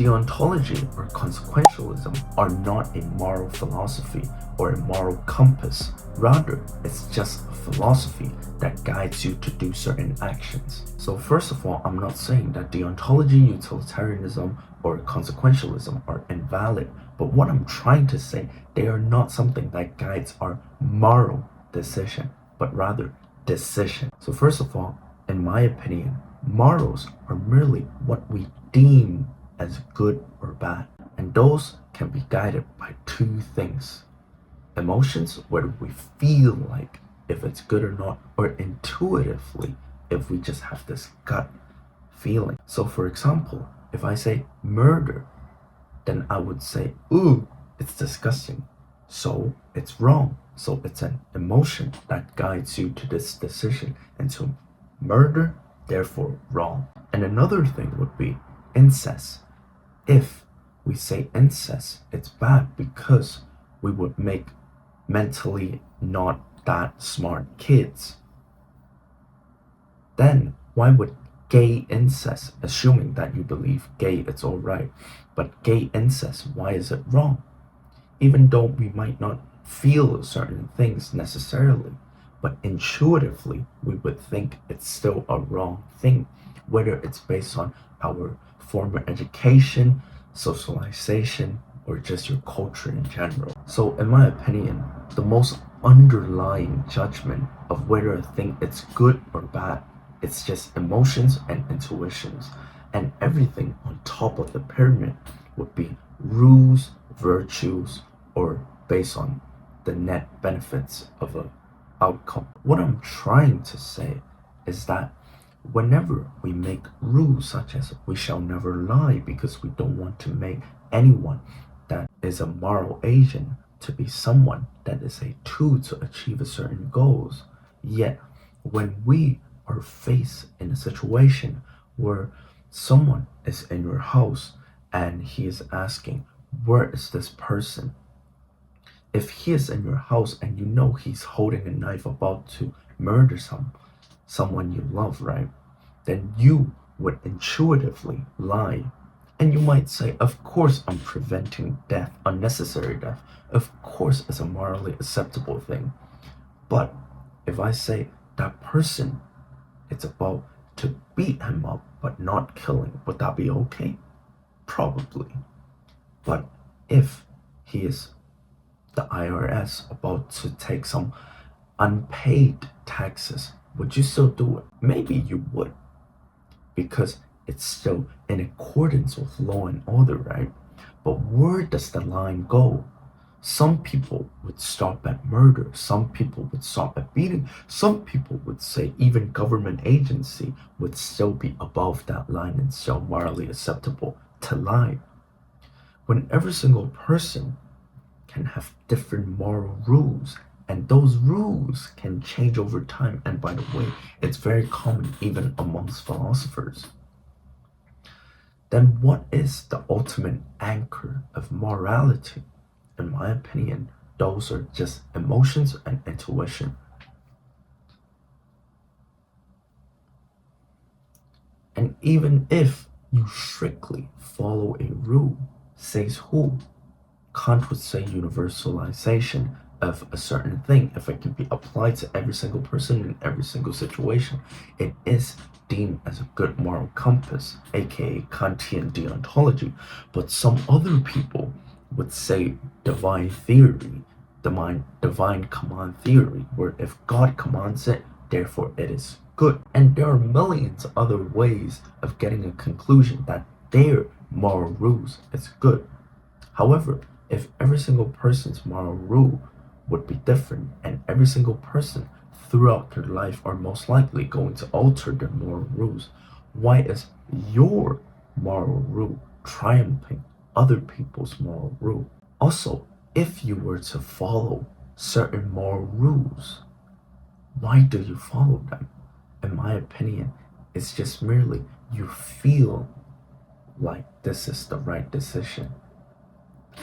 Deontology or consequentialism are not a moral philosophy or a moral compass. Rather, it's just a philosophy that guides you to do certain actions. So first of all, I'm not saying that deontology, utilitarianism, or consequentialism are invalid, but what I'm trying to say, they are not something that guides our moral decision, but rather decision. So first of all, in my opinion, morals are merely what we deem as good or bad, and those can be guided by two things: emotions, whether we feel like if it's good or not, or intuitively, if we just have this gut feeling. So for example, if I say murder, then I would say, ooh, it's disgusting, so it's wrong. So it's an emotion that guides you to this decision, and to murder, therefore wrong. And another thing would be incest. If we say incest, it's bad because we would make mentally not that smart kids. Then why would gay incest, assuming that you believe gay it's alright, but gay incest, why is it wrong? Even though we might not feel certain things necessarily, but intuitively we would think it's still a wrong thing, whether it's based on our former education, socialization, or just your culture in general. So in my opinion, the most underlying judgment of whether a thing is good or bad, it's just emotions and intuitions, and everything on top of the pyramid would be rules, virtues, or based on the net benefits of an outcome. What I'm trying to say is that whenever we make rules such as we shall never lie because we don't want to make anyone that is a moral agent to be someone that is a tool to achieve a certain goals, yet when we are faced in a situation where someone is in your house and he is asking, where is this person? If he is in your house and you know he's holding a knife about to murder someone you love, right? Then you would intuitively lie. And you might say, of course I'm preventing death, unnecessary death. Of course it's a morally acceptable thing. But if I say that person, it's about to beat him up but not kill him, would that be okay? Probably. But if he is the IRS about to take some unpaid taxes, would you still do it? Maybe you would, because it's still in accordance with law and order, right? But where does the line go? Some people would stop at murder, some people would stop at beating, some people would say even government agency would still be above that line and still morally acceptable to lie. When every single person can have different moral rules, and those rules can change over time. And by the way, it's very common even amongst philosophers. Then what is the ultimate anchor of morality? In my opinion, those are just emotions and intuition. And even if you strictly follow a rule, says who? Kant would say universalization of a certain thing, if it can be applied to every single person in every single situation, it is deemed as a good moral compass, aka Kantian deontology. But some other people would say divine theory, divine command theory, where if God commands it, therefore it is good. And there are millions of other ways of getting a conclusion that their moral rules is good. However, if every single person's moral rule would be different, and every single person throughout their life are most likely going to alter their moral rules, why is your moral rule triumphing other people's moral rule? Also, if you were to follow certain moral rules, why do you follow them? In my opinion, it's just merely you feel like this is the right decision.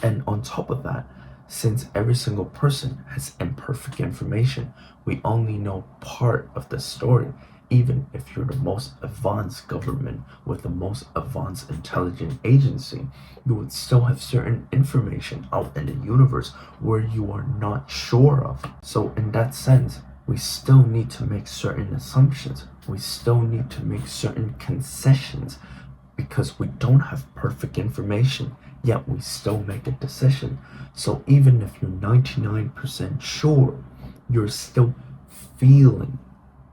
And on top of that, since every single person has imperfect information, we only know part of the story. even if you're the most advanced government with the most advanced intelligent agency, you would still have certain information out in the universe where you are not sure of. So in that sense, we still need to make certain assumptions. We still need to make certain concessions because we don't have perfect information, yet we still make a decision. So even if you're 99% sure, you're still feeling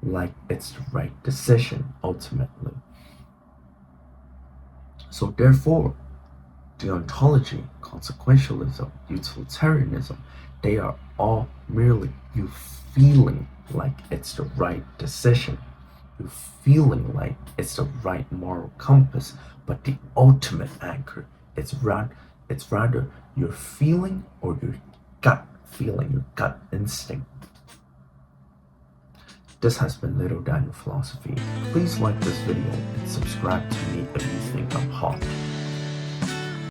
like it's the right decision ultimately. So therefore, deontology, consequentialism, utilitarianism, they are all merely you feeling like it's the right decision. You feeling like it's the right moral compass, but the ultimate anchor, it's rather your feeling or your gut feeling, your gut instinct. This has been Little Daniel Philosophy. Please like this video and subscribe to me if you think I'm hot.